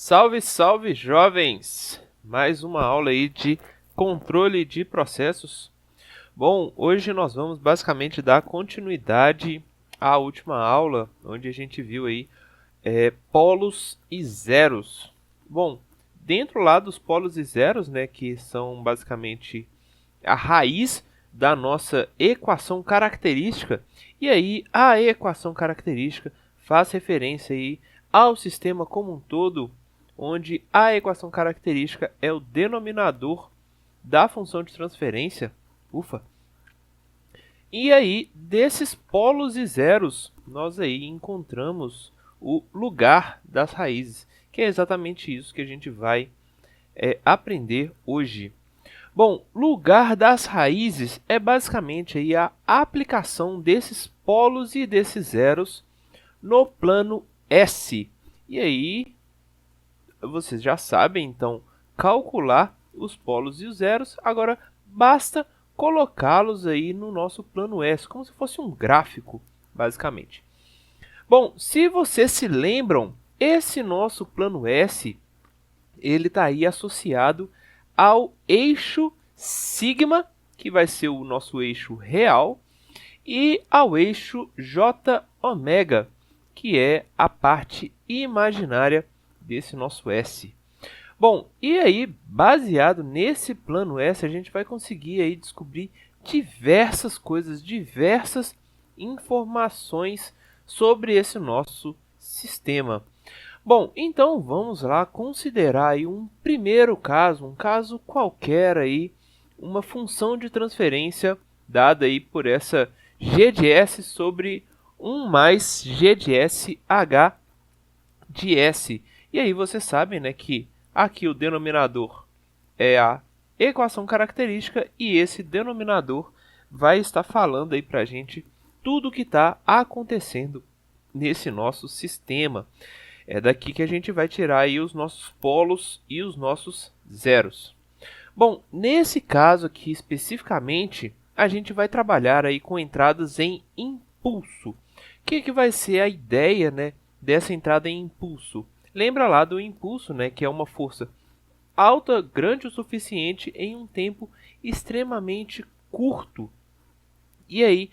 Salve, salve, jovens! Mais uma aula aí de controle de processos. Bom, hoje nós vamos basicamente dar continuidade à última aula, onde a gente viu aí polos e zeros. Bom, dentro lá dos polos e zeros, né, que são basicamente a raiz da nossa equação característica, e aí a equação característica faz referência aí ao sistema como um todo, onde a equação característica é o denominador da função de transferência. Ufa! E aí, desses polos e zeros, nós aí encontramos o lugar das raízes, que é exatamente isso que a gente vai aprender hoje. Bom, lugar das raízes é basicamente aí a aplicação desses polos e desses zeros no plano S. E aí, vocês já sabem, então, calcular os polos e os zeros. Agora, basta colocá-los aí no nosso plano S, como se fosse um gráfico, basicamente. Bom, se vocês se lembram, esse nosso plano S, ele está aí associado ao eixo sigma, que vai ser o nosso eixo real, e ao eixo j ômega, que é a parte imaginária desse nosso S. Bom, e aí, baseado nesse plano S, a gente vai conseguir aí descobrir diversas coisas, diversas informações sobre esse nosso sistema. Bom, então vamos lá considerar aí um primeiro caso, um caso qualquer aí, uma função de transferência dada aí por essa g de S sobre 1 mais g de S h de S. E aí vocês sabem, né, que aqui o denominador é a equação característica e esse denominador vai estar falando aí para a gente tudo o que está acontecendo nesse nosso sistema. É daqui que a gente vai tirar aí os nossos polos e os nossos zeros. Bom, nesse caso aqui especificamente, a gente vai trabalhar aí com entradas em impulso. O que vai ser a ideia, né, dessa entrada em impulso? Lembra lá do impulso, né, que é uma força alta, grande o suficiente em um tempo extremamente curto. E aí,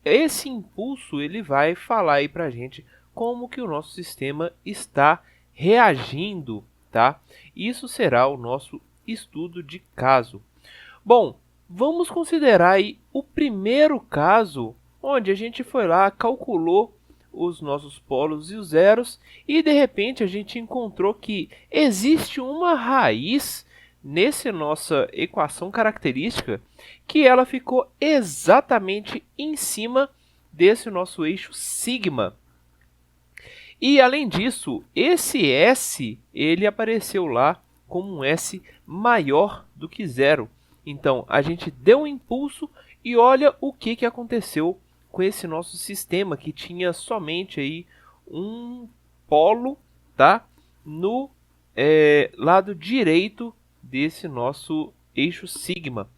esse impulso ele vai falar aí para a gente como que o nosso sistema está reagindo, tá? Isso será o nosso estudo de caso. Bom, vamos considerar aí o primeiro caso, onde a gente foi lá, calculou os nossos polos e os zeros, e de repente a gente encontrou que existe uma raiz nessa nossa equação característica que ela ficou exatamente em cima desse nosso eixo sigma. E além disso, esse S ele apareceu lá como um S maior do que zero. Então, a gente deu um impulso e olha o que aconteceu com esse nosso sistema, que tinha somente aí um polo, tá, no lado direito desse nosso eixo sigma.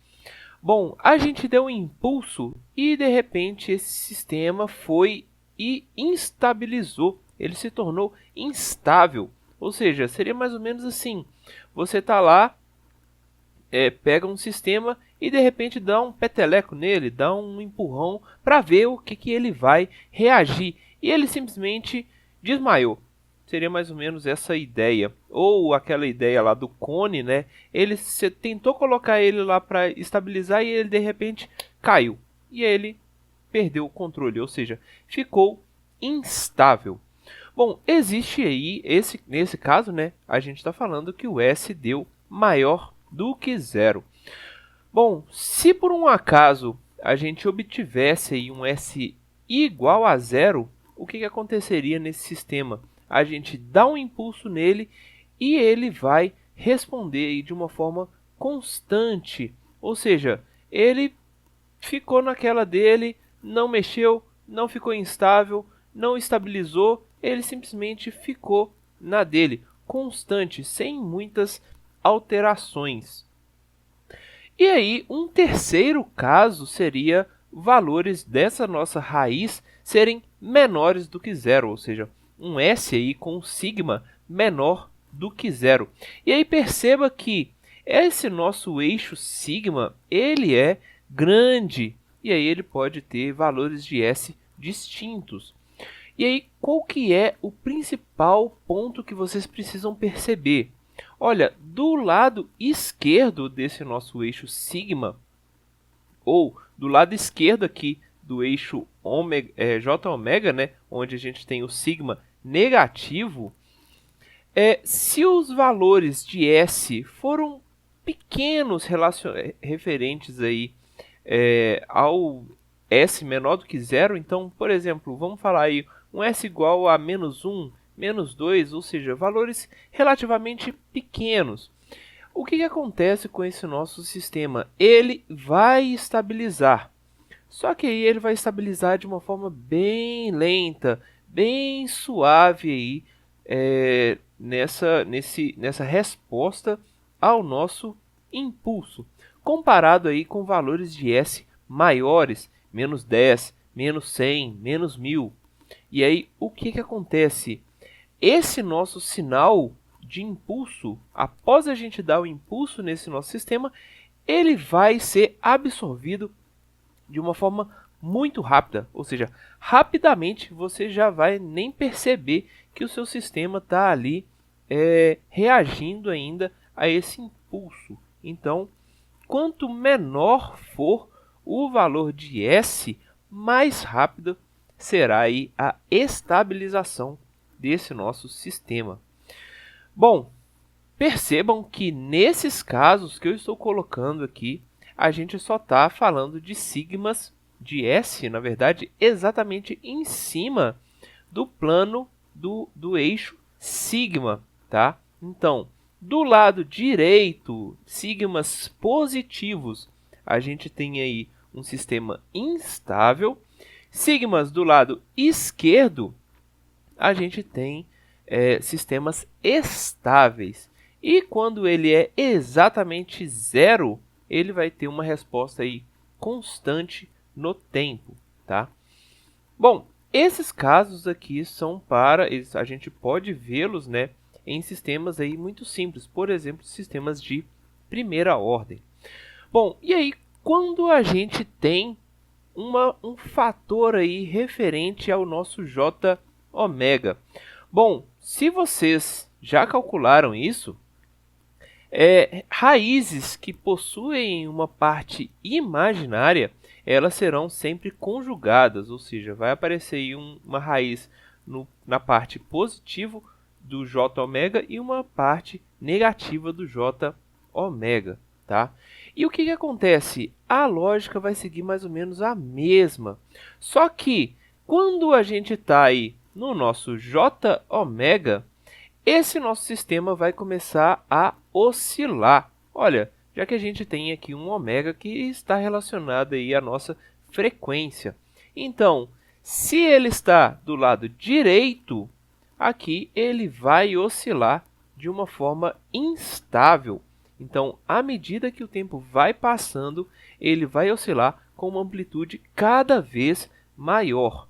Bom, a gente deu um impulso e, de repente, esse sistema foi e instabilizou. Ele se tornou instável. Ou seja, seria mais ou menos assim. Você está lá, pega um sistema e de repente dá um peteleco nele, dá um empurrão para ver o que ele vai reagir. E ele simplesmente desmaiou. Seria mais ou menos essa ideia. Ou aquela ideia lá do cone, né? Você tentou colocar ele lá para estabilizar e ele de repente caiu. E ele perdeu o controle, ou seja, ficou instável. Bom, existe aí, nesse caso, né, a gente está falando que o S deu maior do que zero. Bom, se por um acaso a gente obtivesse aí um S igual a zero, o que aconteceria nesse sistema? A gente dá um impulso nele e ele vai responder aí de uma forma constante. Ou seja, ele ficou naquela dele, não mexeu, não ficou instável, não estabilizou, ele simplesmente ficou na dele, constante, sem muitas alterações. E aí, um terceiro caso seria valores dessa nossa raiz serem menores do que zero, ou seja, um S aí com sigma menor do que zero. E aí perceba que esse nosso eixo sigma, ele é grande, e aí ele pode ter valores de S distintos. E aí, qual que é o principal ponto que vocês precisam perceber? Olha, do lado esquerdo desse nosso eixo sigma, ou do lado esquerdo aqui do eixo J ômega, né, onde a gente tem o sigma negativo, se os valores de S foram pequenos referentes aí, ao S menor do que zero, então, por exemplo, vamos falar aí um S igual a menos 1, menos 2, ou seja, valores relativamente pequenos. O que acontece com esse nosso sistema? Ele vai estabilizar, só que aí ele vai estabilizar de uma forma bem lenta, bem suave aí, nessa resposta ao nosso impulso, comparado aí com valores de S maiores, menos 10, menos 100, menos 1000. E aí, o que acontece? Esse nosso sinal de impulso, após a gente dar o impulso nesse nosso sistema, ele vai ser absorvido de uma forma muito rápida, ou seja, rapidamente você já vai nem perceber que o seu sistema está ali reagindo ainda a esse impulso. Então, quanto menor for o valor de S, mais rápida será aí a estabilização desse nosso sistema. Bom, percebam que nesses casos que eu estou colocando aqui, a gente só está falando de sigmas de S, na verdade, exatamente em cima do plano do eixo sigma, tá? Então, do lado direito, sigmas positivos, a gente tem aí um sistema instável. Sigmas do lado esquerdo, a gente tem sistemas estáveis. E quando ele é exatamente zero, ele vai ter uma resposta aí constante no tempo, tá? Bom, esses casos aqui são a gente pode vê-los, né, em sistemas aí muito simples, por exemplo, sistemas de primeira ordem. Bom, e aí quando a gente tem um fator aí referente ao nosso J ômega? Bom, se vocês já calcularam isso, raízes que possuem uma parte imaginária, elas serão sempre conjugadas, ou seja, vai aparecer aí uma raiz na parte positiva do J ômega e uma parte negativa do J ômega, tá? E o que acontece? A lógica vai seguir mais ou menos a mesma, só que quando a gente está aí no nosso J ômega, esse nosso sistema vai começar a oscilar. Olha, já que a gente tem aqui um ômega que está relacionado aí à nossa frequência. Então, se ele está do lado direito, aqui ele vai oscilar de uma forma instável. Então, à medida que o tempo vai passando, ele vai oscilar com uma amplitude cada vez maior.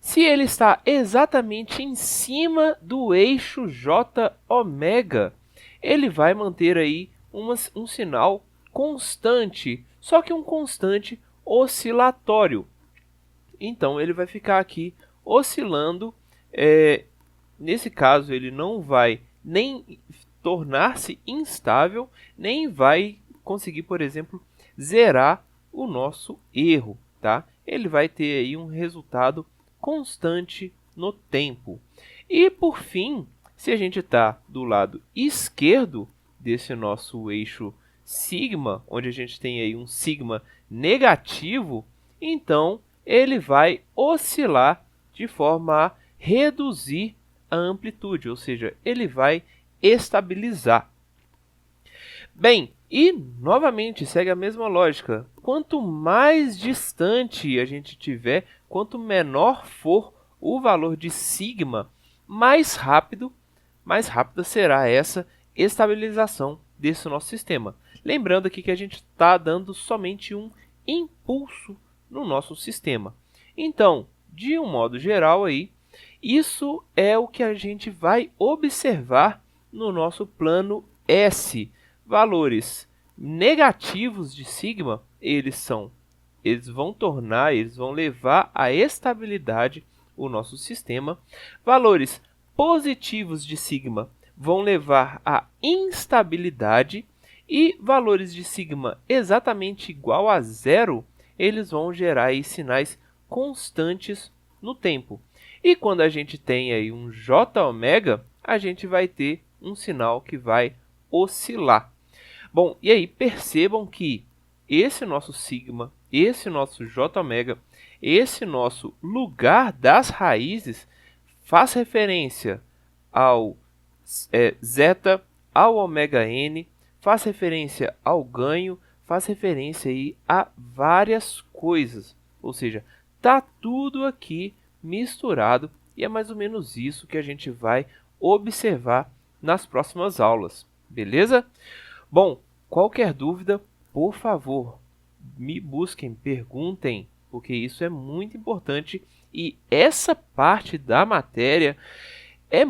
Se ele está exatamente em cima do eixo J ômega, ele vai manter aí um sinal constante, só que um constante oscilatório. Então, ele vai ficar aqui oscilando. Nesse caso, ele não vai nem tornar-se instável, nem vai conseguir, por exemplo, zerar o nosso erro, tá? Ele vai ter aí um resultado constante no tempo. E, por fim, se a gente está do lado esquerdo desse nosso eixo sigma, onde a gente tem aí um sigma negativo, então ele vai oscilar de forma a reduzir a amplitude, ou seja, ele vai estabilizar. Bem, e novamente segue a mesma lógica. Quanto mais distante a gente tiver, quanto menor for o valor de sigma, mais rápida será essa estabilização desse nosso sistema. Lembrando aqui que a gente está dando somente um impulso no nosso sistema. Então, de um modo geral aí, isso é o que a gente vai observar no nosso plano S. Valores negativos de sigma, eles vão levar à estabilidade o nosso sistema. Valores positivos de sigma vão levar à instabilidade e valores de sigma exatamente igual a zero, eles vão gerar aí sinais constantes no tempo. E quando a gente tem aí um J-ômega, a gente vai ter um sinal que vai oscilar. Bom, e aí percebam que esse nosso sigma, esse nosso J-ômega, esse nosso lugar das raízes faz referência ao zeta, ao ômega n, faz referência ao ganho, faz referência aí a várias coisas. Ou seja, tá tudo aqui misturado e é mais ou menos isso que a gente vai observar nas próximas aulas, beleza? Bom, qualquer dúvida, por favor, me busquem, perguntem, porque isso é muito importante e essa parte da matéria é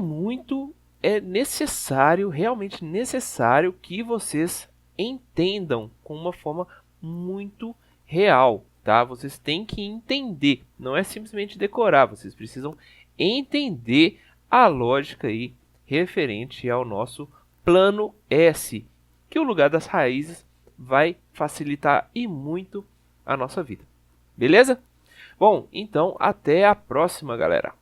necessário, realmente necessário que vocês entendam com uma forma muito real, tá? Vocês têm que entender, não é simplesmente decorar, vocês precisam entender a lógica aí referente ao nosso plano S, que o lugar das raízes vai facilitar e muito a nossa vida. Beleza? Bom, então até a próxima, galera!